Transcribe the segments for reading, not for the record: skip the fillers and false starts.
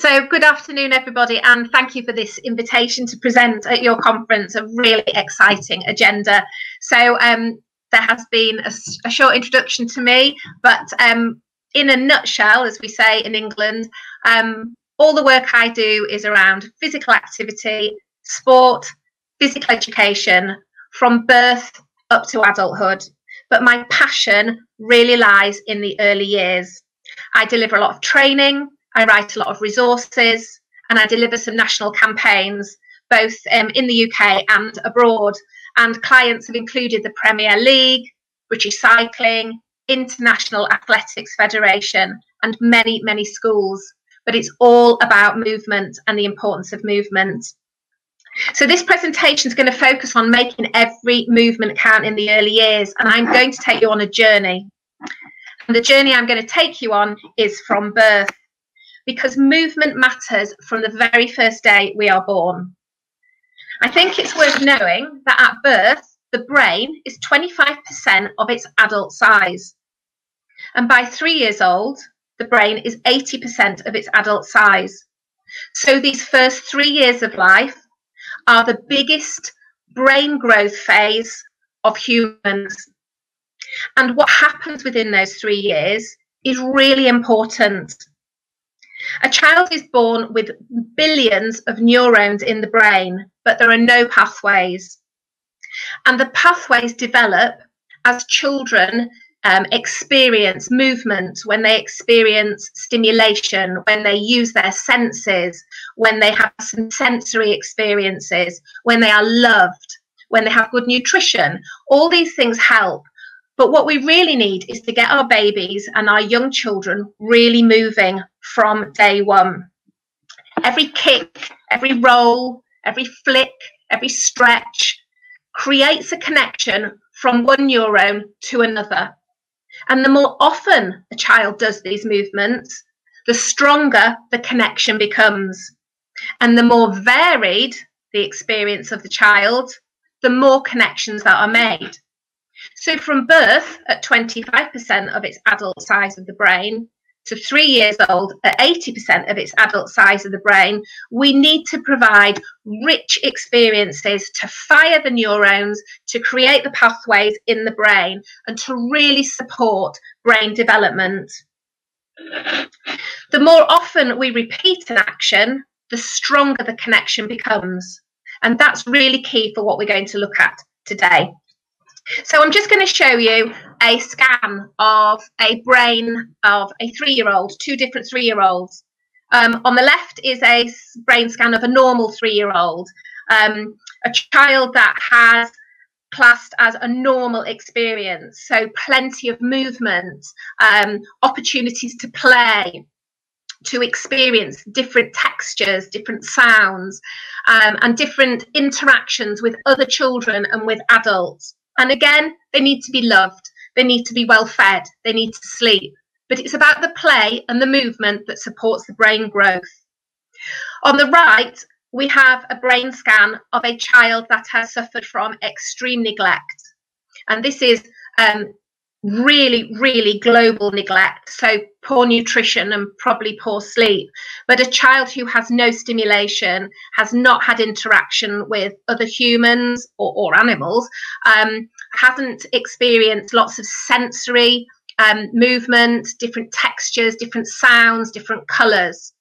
So good afternoon, everybody, and thank you for this invitation to present at your conference, a really exciting agenda. So there has been a short introduction to me, but in a nutshell, as we say in England, all the work I do is around physical activity, sport, physical education, from birth up to adulthood. But my passion really lies in the early years. I deliver a lot of training, I write a lot of resources, and I deliver some national campaigns, both in the UK and abroad. And clients have included the Premier League, British Cycling, International Athletics Federation, and many, many schools. But it's all about movement and the importance of movement. So this presentation is going to focus on making every movement count in the early years, and I'm going to take you on a journey. And the journey I'm going to take you on is from birth, because movement matters from the very first day we are born. I think it's worth knowing that at birth, the brain is 25% of its adult size. And by 3 years old, the brain is 80% of its adult size. So these first 3 years of life are the biggest brain growth phase of humans. And what happens within those 3 years is really important. A child is born with billions of neurons in the brain, but there are no pathways. And the pathways develop as children experience movement, when they experience stimulation, when they use their senses, when they have some sensory experiences, when they are loved, when they have good nutrition. All these things help. But what we really need is to get our babies and our young children really moving from day one. Every kick, every roll, every flick, every stretch creates a connection from one neuron to another. And the more often a child does these movements, the stronger the connection becomes. And the more varied the experience of the child, the more connections that are made. So from birth at 25% of its adult size of the brain to 3 years old at 80% of its adult size of the brain, we need to provide rich experiences to fire the neurons, to create the pathways in the brain, and to really support brain development. The more often we repeat an action, the stronger the connection becomes. And that's really key for what we're going to look at today. So I'm just going to show you a scan of a brain of a 3-year-old, two different 3-year-olds. On the left is a brain scan of a normal 3-year-old, a child that has classed as a normal experience. So plenty of movement, opportunities to play, to experience different textures, different sounds, and different interactions with other children and with adults. And again, they need to be loved, they need to be well fed, they need to sleep. But it's about the play and the movement that supports the brain growth. On the right, we have a brain scan of a child that has suffered from extreme neglect. And this is really, really global neglect, so poor nutrition and probably poor sleep. But a child who has no stimulation, has not had interaction with other humans or animals, hasn't experienced lots of sensory movement, different textures, different sounds, different colours.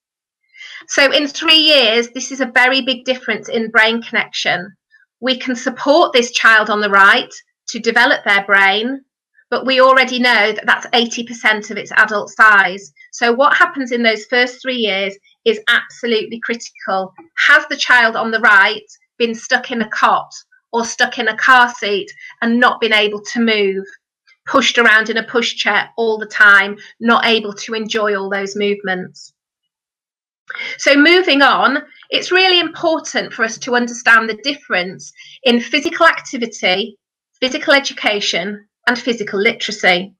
So in 3 years, this is a very big difference in brain connection. We can support this child on the right to develop their brain, but we already know that that's 80% of its adult size. So what happens in those first 3 years is absolutely critical. Has the child on the right been stuck in a cot or stuck in a car seat and not been able to move, pushed around in a pushchair all the time, not able to enjoy all those movements? So moving on, it's really important for us to understand the difference in physical activity, physical education, and physical literacy.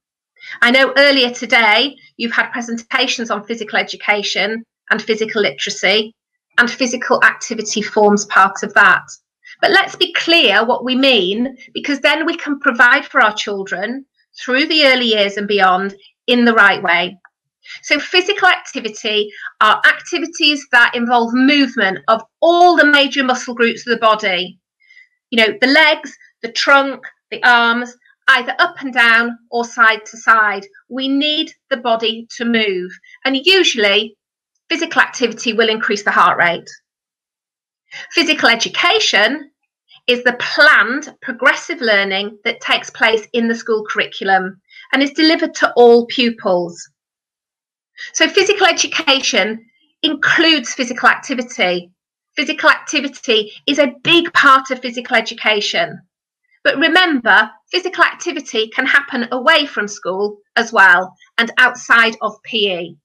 I know earlier today you've had presentations on physical education and physical literacy, and physical activity forms part of that. But let's be clear what we mean, because then we can provide for our children through the early years and beyond in the right way. So physical activity are activities that involve movement of all the major muscle groups of the body. You know, the legs, the trunk, the arms, either up and down or side to side. We need the body to move. And usually physical activity will increase the heart rate. Physical education is the planned progressive learning that takes place in the school curriculum and is delivered to all pupils. So physical education includes physical activity. Physical activity is a big part of physical education. But remember, physical activity can happen away from school as well and outside of PE.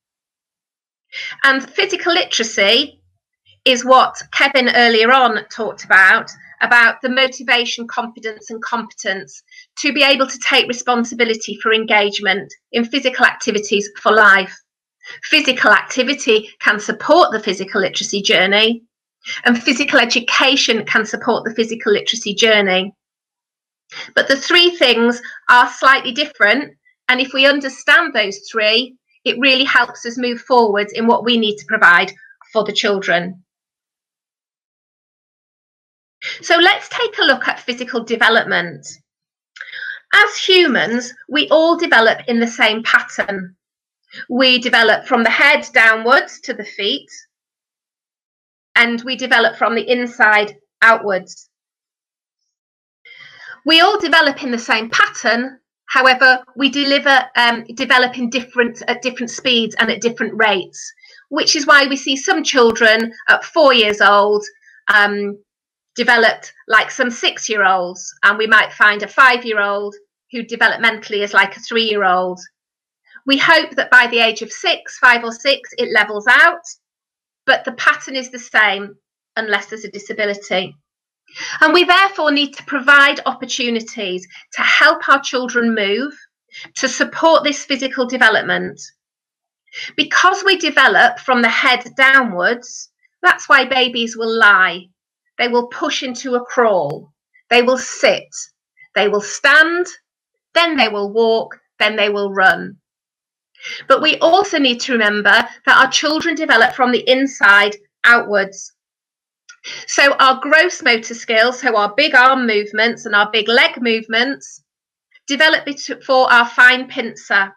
And physical literacy is what Kevin earlier on talked about the motivation, confidence and competence to be able to take responsibility for engagement in physical activities for life. Physical activity can support the physical literacy journey, and physical education can support the physical literacy journey. But the three things are slightly different, and if we understand those three, it really helps us move forward in what we need to provide for the children. So let's take a look at physical development. As humans, we all develop in the same pattern. We develop from the head downwards to the feet, and we develop from the inside outwards. We all develop in the same pattern, however, we develop at different speeds and at different rates, which is why we see some children at 4 years old developed like some 6-year-olds, and we might find a 5-year-old who developmentally is like a 3-year-old. We hope that by the age of 5 or 6, it levels out, but the pattern is the same unless there's a disability. And we therefore need to provide opportunities to help our children move, to support this physical development. Because we develop from the head downwards, that's why babies will lie. They will push into a crawl. They will sit. They will stand. Then they will walk. Then they will run. But we also need to remember that our children develop from the inside outwards. So our gross motor skills, so our big arm movements and our big leg movements, develop for our fine pincer.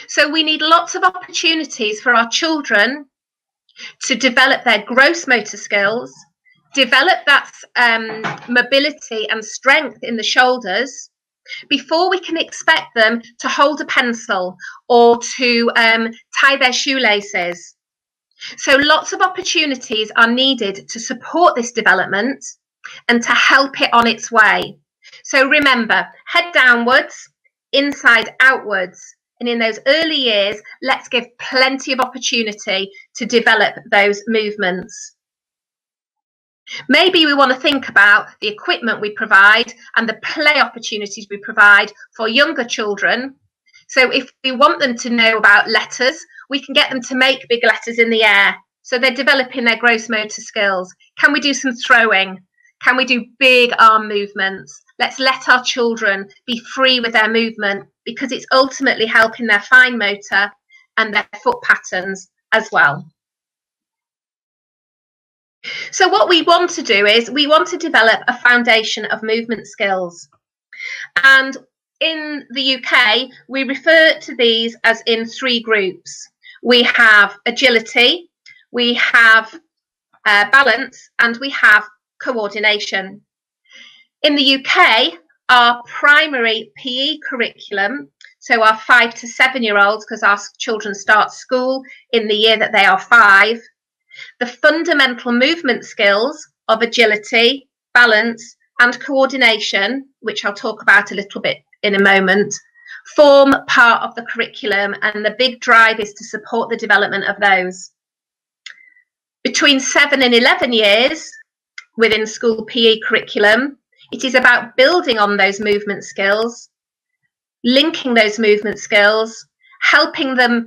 So we need lots of opportunities for our children to develop their gross motor skills, develop that mobility and strength in the shoulders, before we can expect them to hold a pencil or to tie their shoelaces. So lots of opportunities are needed to support this development and to help it on its way. So remember, head downwards, inside outwards. And in those early years, let's give plenty of opportunity to develop those movements. Maybe we want to think about the equipment we provide and the play opportunities we provide for younger children. So if we want them to know about letters, we can get them to make big letters in the air. So they're developing their gross motor skills. Can we do some throwing? Can we do big arm movements? Let's let our children be free with their movement, because it's ultimately helping their fine motor and their foot patterns as well. So what we want to do is we want to develop a foundation of movement skills. And in the UK, we refer to these as in 3 groups. We have agility, we have balance, and we have coordination. In the UK, our primary PE curriculum, so our 5 to 7-year-olds, because our children start school in the year that they are 5, the fundamental movement skills of agility, balance, and coordination, which I'll talk about a little bit in a moment, form part of the curriculum, and the big drive is to support the development of those. Between 7 and 11 years within school PE curriculum, it is about building on those movement skills, linking those movement skills, helping them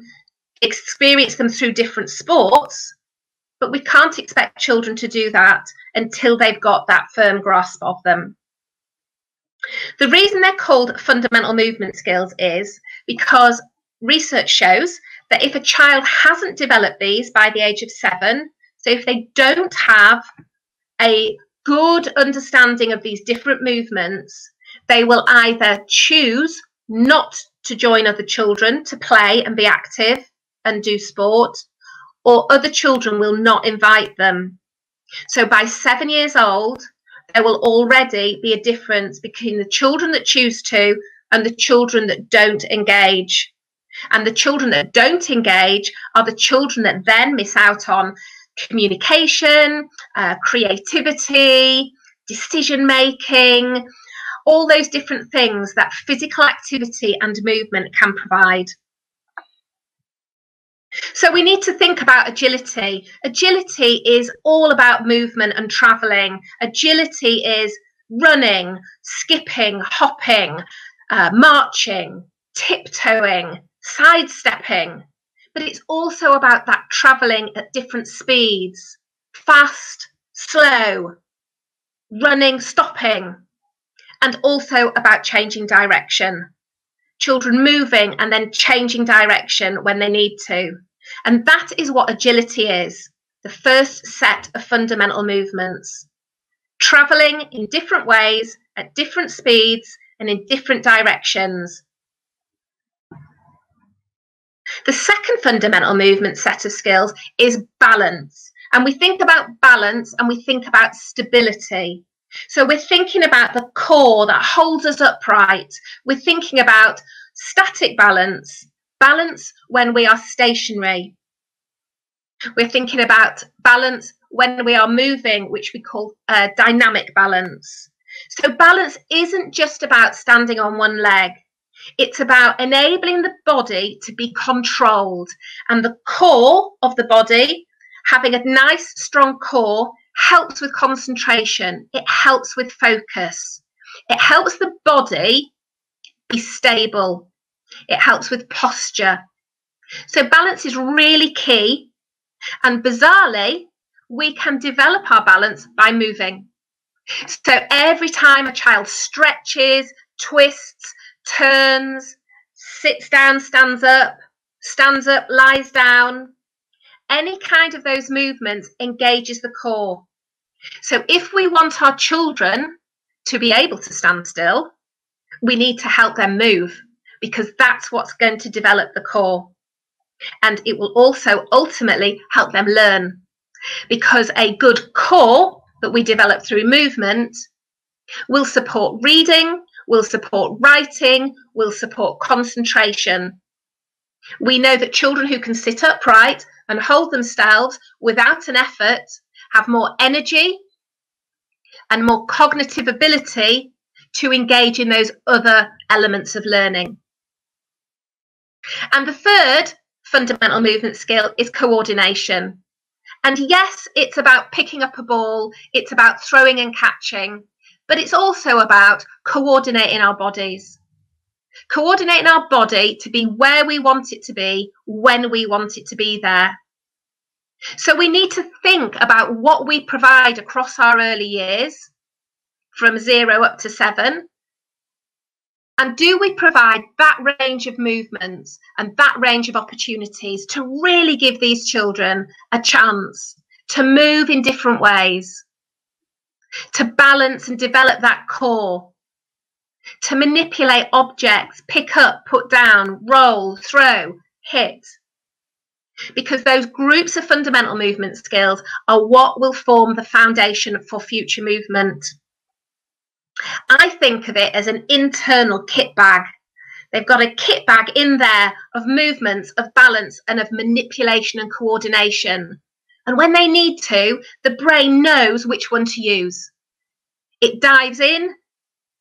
experience them through different sports, but we can't expect children to do that until they've got that firm grasp of them. The reason they're called fundamental movement skills is because research shows that if a child hasn't developed these by the age of 7, so if they don't have a good understanding of these different movements, they will either choose not to join other children to play and be active and do sport, or other children will not invite them. So by 7 years old, there will already be a difference between the children that choose to and the children that don't engage. And the children that don't engage are the children that then miss out on communication, creativity, decision making, all those different things that physical activity and movement can provide. So we need to think about agility. Agility is all about movement and travelling. Agility is running, skipping, hopping, marching, tiptoeing, sidestepping. But it's also about that travelling at different speeds, fast, slow, running, stopping, and also about changing direction. Children moving and then changing direction when they need to. And that is what agility is, the first set of fundamental movements. Travelling in different ways, at different speeds, and in different directions. The second fundamental movement set of skills is balance. And we think about balance and we think about stability. So we're thinking about the core that holds us upright. We're thinking about static balance, balance when we are stationary. We're thinking about balance when we are moving, which we call dynamic balance. So balance isn't just about standing on one leg. It's about enabling the body to be controlled, and the core of the body, having a nice strong core, helps with concentration. It helps with focus. It helps the body be stable. It helps with posture. So balance is really key, and bizarrely, we can develop our balance by moving. So every time a child stretches, twists, turns, sits down, stands up, lies down, any kind of those movements engages the core. So if we want our children to be able to stand still, we need to help them move, because that's what's going to develop the core. And it will also ultimately help them learn, because a good core that we develop through movement will support reading, will support writing, will support concentration. We know that children who can sit upright and hold themselves without an effort have more energy and more cognitive ability to engage in those other elements of learning. And the third fundamental movement skill is coordination. And yes, it's about picking up a ball, it's about throwing and catching, but it's also about coordinating our bodies. Coordinating our body to be where we want it to be, when we want it to be there. So we need to think about what we provide across our early years, from 0 up to 7. And do we provide that range of movements and that range of opportunities to really give these children a chance to move in different ways, to balance and develop that core, to manipulate objects, pick up, put down, roll, throw, hit? Because those groups of fundamental movement skills are what will form the foundation for future movement. I think of it as an internal kit bag. They've got a kit bag in there of movements, of balance, and of manipulation and coordination. And when they need to, the brain knows which one to use. It dives in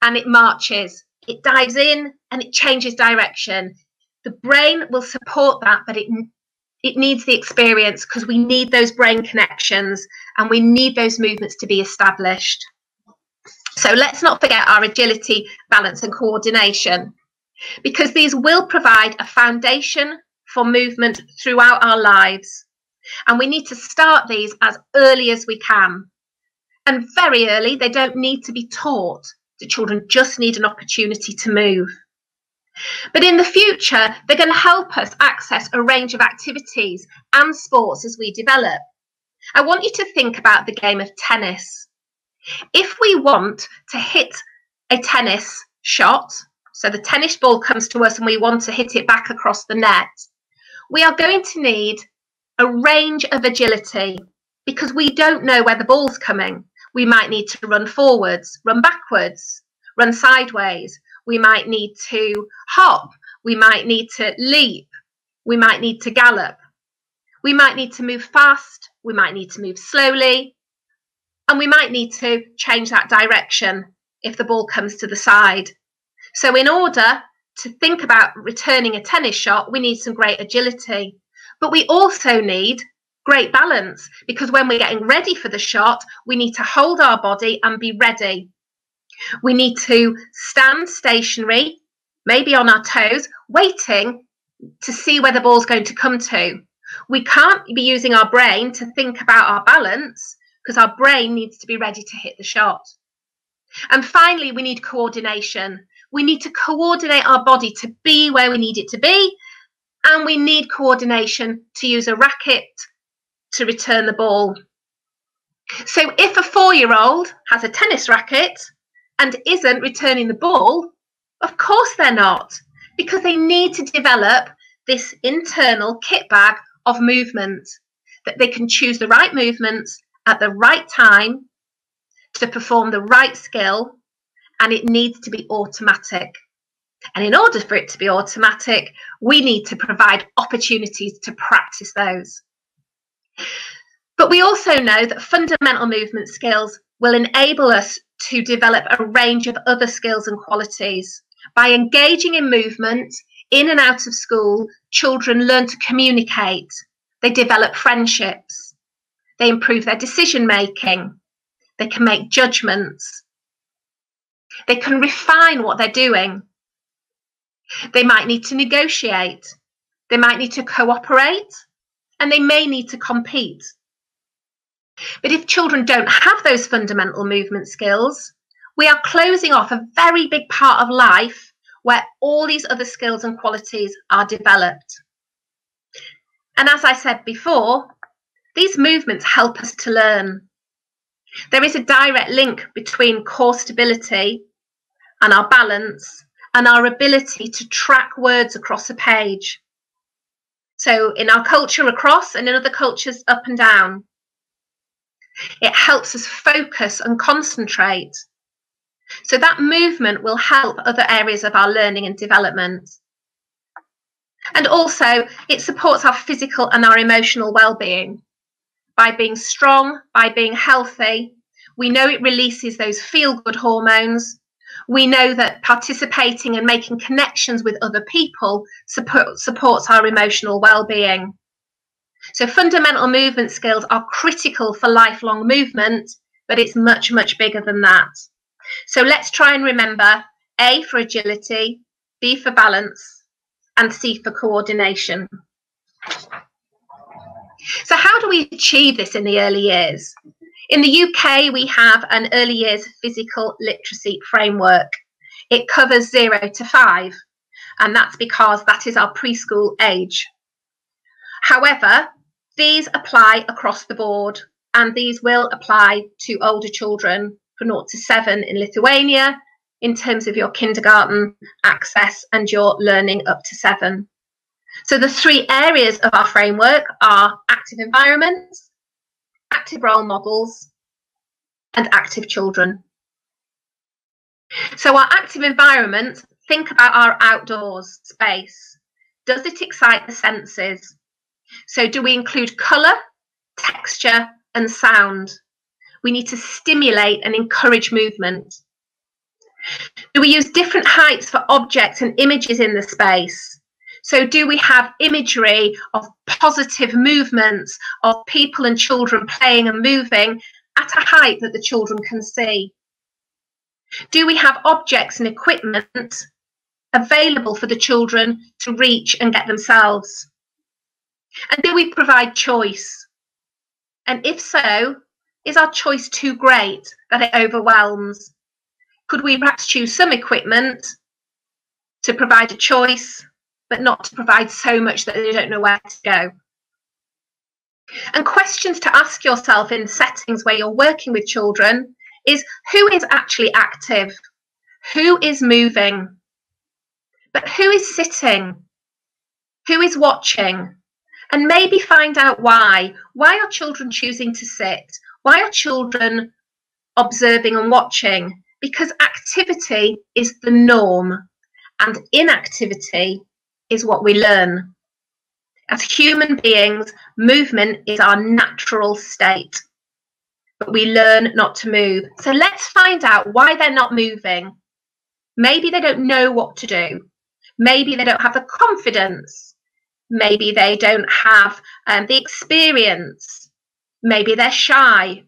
and it marches. It dives in and it changes direction. The brain will support that, but it needs the experience, because we need those brain connections and we need those movements to be established. So let's not forget our agility, balance and coordination, because these will provide a foundation for movement throughout our lives. And we need to start these as early as we can. And very early, they don't need to be taught. The children just need an opportunity to move. But in the future, they're going to help us access a range of activities and sports as we develop. I want you to think about the game of tennis. If we want to hit a tennis shot, so the tennis ball comes to us and we want to hit it back across the net, we are going to need a range of agility because we don't know where the ball's coming. We might need to run forwards, run backwards, run sideways. We might need to hop. We might need to leap. We might need to gallop. We might need to move fast. We might need to move slowly. And we might need to change that direction if the ball comes to the side. So in order to think about returning a tennis shot, we need some great agility. But we also need great balance, because when we're getting ready for the shot, we need to hold our body and be ready. We need to stand stationary, maybe on our toes, waiting to see where the ball's going to come to. We can't be using our brain to think about our balance because our brain needs to be ready to hit the shot. And finally, we need coordination. We need to coordinate our body to be where we need it to be, and we need coordination to use a racket to return the ball. So if a 4-year-old has a tennis racket and isn't returning the ball, of course they're not, because they need to develop this internal kit bag of movement, that they can choose the right movements at the right time to perform the right skill, and it needs to be automatic. And in order for it to be automatic, we need to provide opportunities to practice those. But we also know that fundamental movement skills will enable us to develop a range of other skills and qualities. By engaging in movement in and out of school, children learn to communicate, they develop friendships, they improve their decision making, they can make judgments, they can refine what they're doing. They might need to negotiate, they might need to cooperate, and they may need to compete. But if children don't have those fundamental movement skills, we are closing off a very big part of life where all these other skills and qualities are developed. And as I said before, these movements help us to learn. There is a direct link between core stability and our balance and our ability to track words across a page. So in our culture across, and in other cultures up and down, it helps us focus and concentrate. So that movement will help other areas of our learning and development. And also it supports our physical and our emotional well-being. By being strong, by being healthy, we know it releases those feel-good hormones. We know that participating and making connections with other people supports our emotional well-being. So fundamental movement skills are critical for lifelong movement, but it's much, much bigger than that. So let's try and remember A for agility, B for balance, and C for coordination. So how do we achieve this in the early years? In the UK, we have an early years physical literacy framework. It covers 0 to 5, and that's because that is our preschool age. However, these apply across the board, and these will apply to older children from 0 to 7 in Lithuania in terms of your kindergarten access and your learning up to 7. So the 3 areas of our framework are active environments, active role models, and active children. So our active environment, think about our outdoors space. Does it excite the senses? So do we include colour, texture, and sound? We need to stimulate and encourage movement. Do we use different heights for objects and images in the space? So do we have imagery of positive movements of people and children playing and moving at a height that the children can see? Do we have objects and equipment available for the children to reach and get themselves? And do we provide choice? And if so, is our choice too great that it overwhelms? Could we perhaps choose some equipment to provide a choice, but not to provide so much that they don't know where to go. And questions to ask yourself in settings where you're working with children is, who is actually active? Who is moving? But who is sitting? Who is watching? And maybe find out why. Why are children choosing to sit? Why are children observing and watching? Because activity is the norm, and inactivity is what we learn. As human beings, movement is our natural state, but we learn not to move. So let's find out why they're not moving. Maybe they don't know what to do. Maybe they don't have the confidence. Maybe they don't have the experience. Maybe they're shy.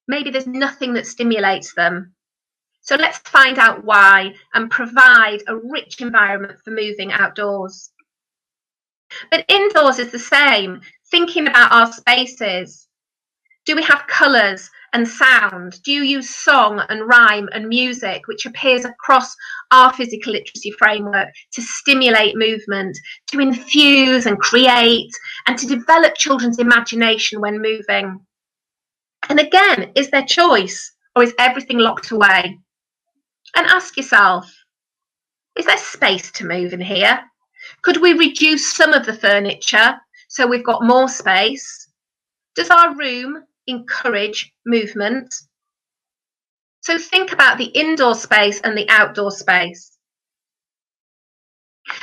Maybe there's nothing that stimulates them. So let's find out why and provide a rich environment for moving outdoors. But indoors is the same, thinking about our spaces. Do we have colours and sound? Do you use song and rhyme and music, which appears across our physical literacy framework, to stimulate movement, to infuse and create, and to develop children's imagination when moving? And again, is there choice, or is everything locked away? And ask yourself, is there space to move in here? Could we reduce some of the furniture so we've got more space? Does our room encourage movement? So think about the indoor space and the outdoor space.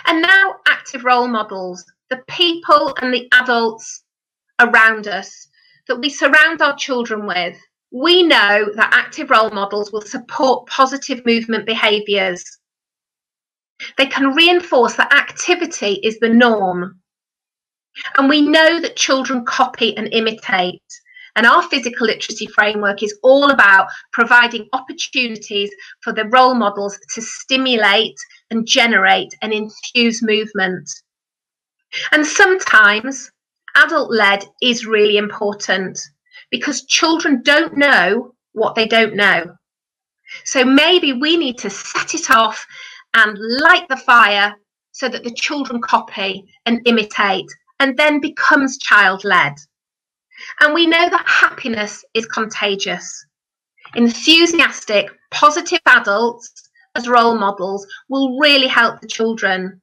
And now, active role models, the people and the adults around us that we surround our children with. We know that active role models will support positive movement behaviours. They can reinforce that activity is the norm. And we know that children copy and imitate. And our physical literacy framework is all about providing opportunities for the role models to stimulate and generate and infuse movement. And sometimes adult-led is really important, because children don't know what they don't know. So maybe we need to set it off and light the fire so that the children copy and imitate and then becomes child-led. And we know that happiness is contagious. Enthusiastic, positive adults as role models will really help the children.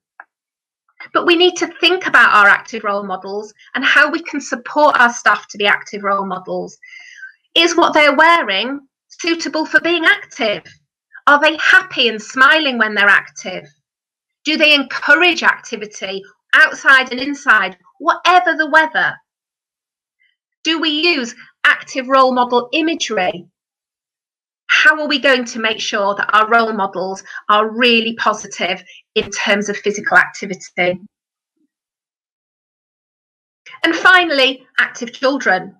But we need to think about our active role models and how we can support our staff to be active role models. Is what they're wearing suitable for being active? Are they happy and smiling when they're active? Do they encourage activity outside and inside, whatever the weather? Do we use active role model imagery? How are we going to make sure that our role models are really positive in terms of physical activity? And finally, active children.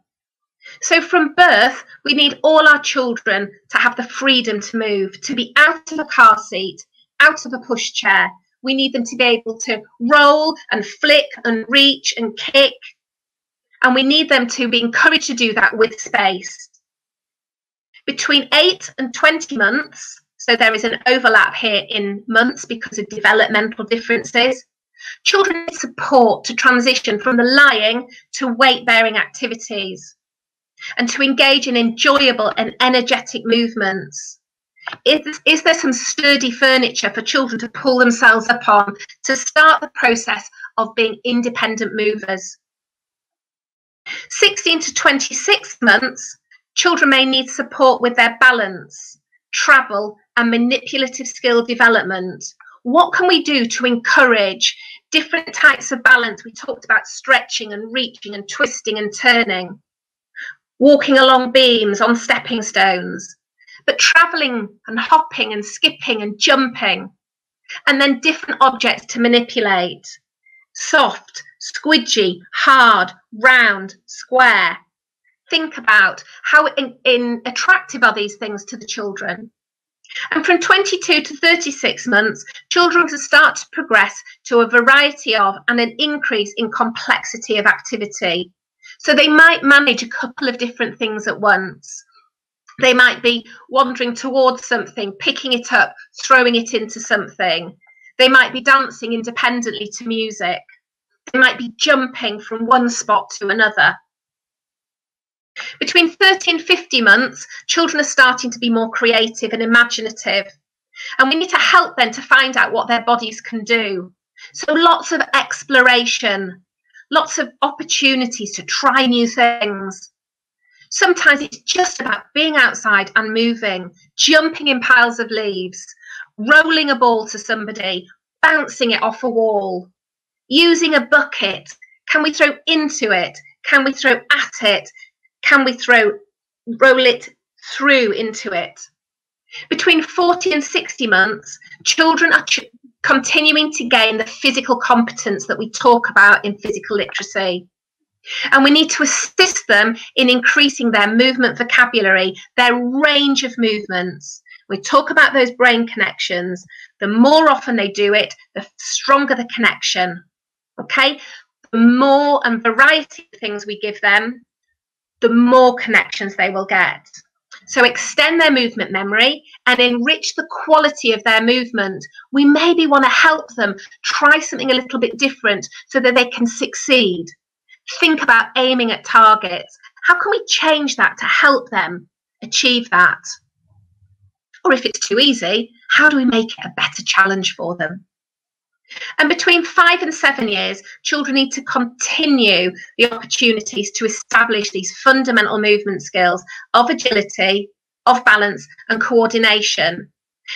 So from birth, we need all our children to have the freedom to move, to be out of a car seat, out of a pushchair. We need them to be able to roll and flick and reach and kick. And we need them to be encouraged to do that with space. Between 8 and 20 months, so there is an overlap here in months because of developmental differences, children need support to transition from the lying to weight-bearing activities and to engage in enjoyable and energetic movements. Is there some sturdy furniture for children to pull themselves up on to start the process of being independent movers? 16 to 26 months, children may need support with their balance, travel, and manipulative skill development. What can we do to encourage different types of balance? We talked about stretching and reaching and twisting and turning, walking along beams on stepping stones, but traveling and hopping and skipping and jumping, and then different objects to manipulate. Soft, squidgy, hard, round, square. Think about how attractive are these things to the children. And from 22 to 36 months, children can start to progress to a variety of and an increase in complexity of activity. So they might manage a couple of different things at once. They might be wandering towards something, picking it up, throwing it into something. They might be dancing independently to music. They might be jumping from one spot to another. Between 30 and 50 months, children are starting to be more creative and imaginative. And we need to help them to find out what their bodies can do. So lots of exploration, lots of opportunities to try new things. Sometimes it's just about being outside and moving, jumping in piles of leaves, rolling a ball to somebody, bouncing it off a wall, using a bucket. Can we throw into it? Can we throw at it? Can we roll it through into it? Between 40 and 60 months, children are continuing to gain the physical competence that we talk about in physical literacy. And we need to assist them in increasing their movement vocabulary, their range of movements. We talk about those brain connections. The more often they do it, the stronger the connection. Okay? The more and variety of things we give them, the more connections they will get. So extend their movement memory and enrich the quality of their movement. We maybe want to help them try something a little bit different so that they can succeed. Think about aiming at targets. How can we change that to help them achieve that? Or if it's too easy, how do we make it a better challenge for them? And between 5 and 7 years, children need to continue the opportunities to establish these fundamental movement skills of agility, of balance and coordination.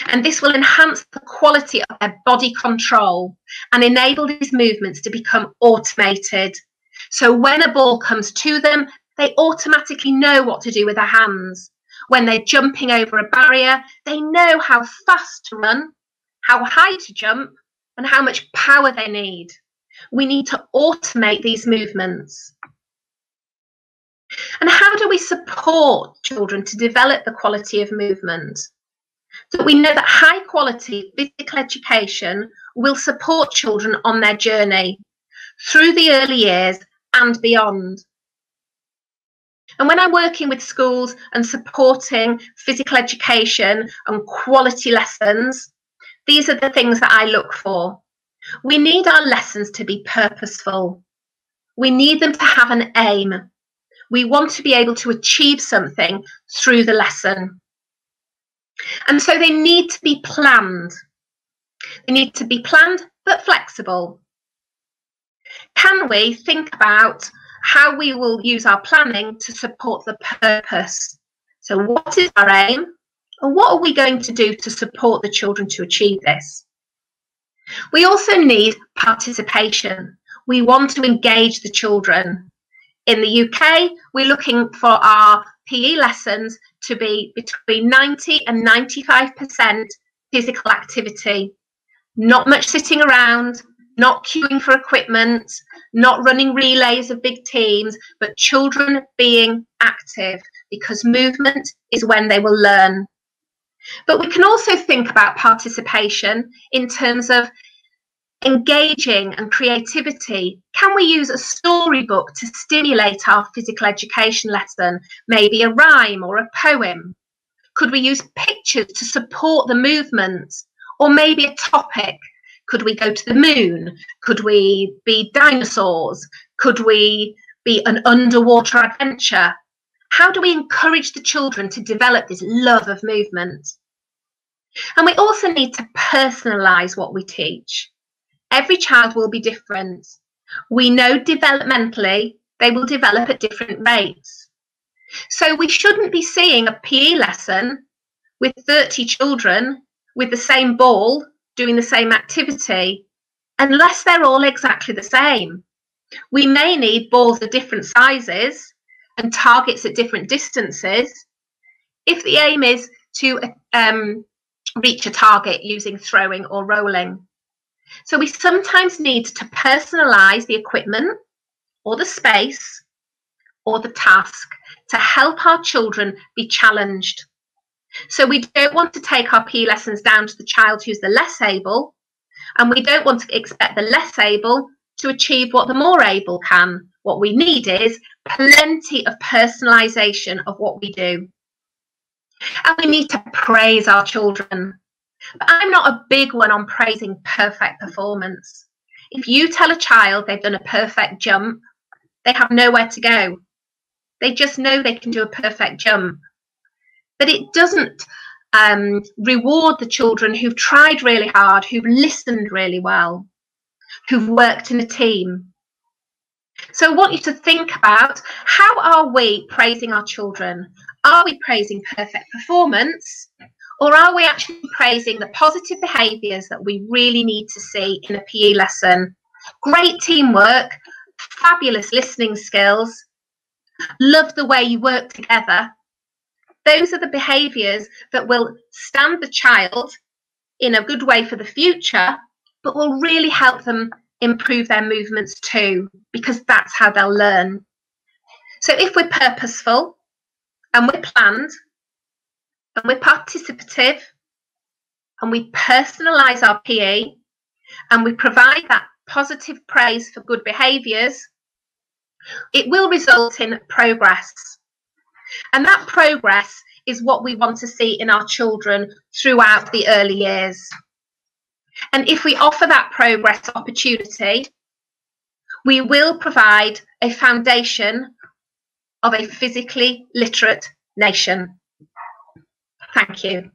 And this will enhance the quality of their body control and enable these movements to become automated. So when a ball comes to them, they automatically know what to do with their hands. When they're jumping over a barrier, they know how fast to run, how high to jump, and how much power they need. We need to automate these movements. And how do we support children to develop the quality of movement? So we know that high quality physical education will support children on their journey through the early years and beyond. And when I'm working with schools and supporting physical education and quality lessons, these are the things that I look for. We need our lessons to be purposeful. We need them to have an aim. We want to be able to achieve something through the lesson. And so they need to be planned. They need to be planned but flexible. Can we think about how we will use our planning to support the purpose? So what is our aim? And what are we going to do to support the children to achieve this? We also need participation. We want to engage the children. In the UK, we're looking for our PE lessons to be between 90 and 95% physical activity. Not much sitting around, not queuing for equipment, not running relays of big teams, but children being active, because movement is when they will learn. But we can also think about participation in terms of engaging and creativity. Can we use a storybook to stimulate our physical education lesson? Maybe a rhyme or a poem. Could we use pictures to support the movement? Or maybe a topic. Could we go to the moon? Could we be dinosaurs? Could we be an underwater adventure? How do we encourage the children to develop this love of movement? And we also need to personalise what we teach. Every child will be different. We know developmentally they will develop at different rates. So we shouldn't be seeing a PE lesson with 30 children with the same ball doing the same activity unless they're all exactly the same. We may need balls of different sizes and targets at different distances if the aim is to reach a target using throwing or rolling. So we sometimes need to personalise the equipment or the space or the task to help our children be challenged. So we don't want to take our PE lessons down to the child who's the less able, and we don't want to expect the less able to achieve what the more able can. What we need is plenty of personalisation of what we do. And we need to praise our children. But I'm not a big one on praising perfect performance. If you tell a child they've done a perfect jump, they have nowhere to go. They just know they can do a perfect jump. But it doesn't reward the children who've tried really hard, who've listened really well, who've worked in a team. So I want you to think about, how are we praising our children? Are we praising perfect performance? Or are we actually praising the positive behaviours that we really need to see in a PE lesson? Great teamwork, fabulous listening skills, love the way you work together. Those are the behaviours that will stand the child in a good way for the future, but will really help them improve their movements too, because that's how they'll learn. So if we're purposeful and we're planned and we're participative and we personalise our PE and we provide that positive praise for good behaviours, it will result in progress. And that progress is what we want to see in our children throughout the early years. And if we offer that progress opportunity, we will provide a foundation of a physically literate nation. Thank you.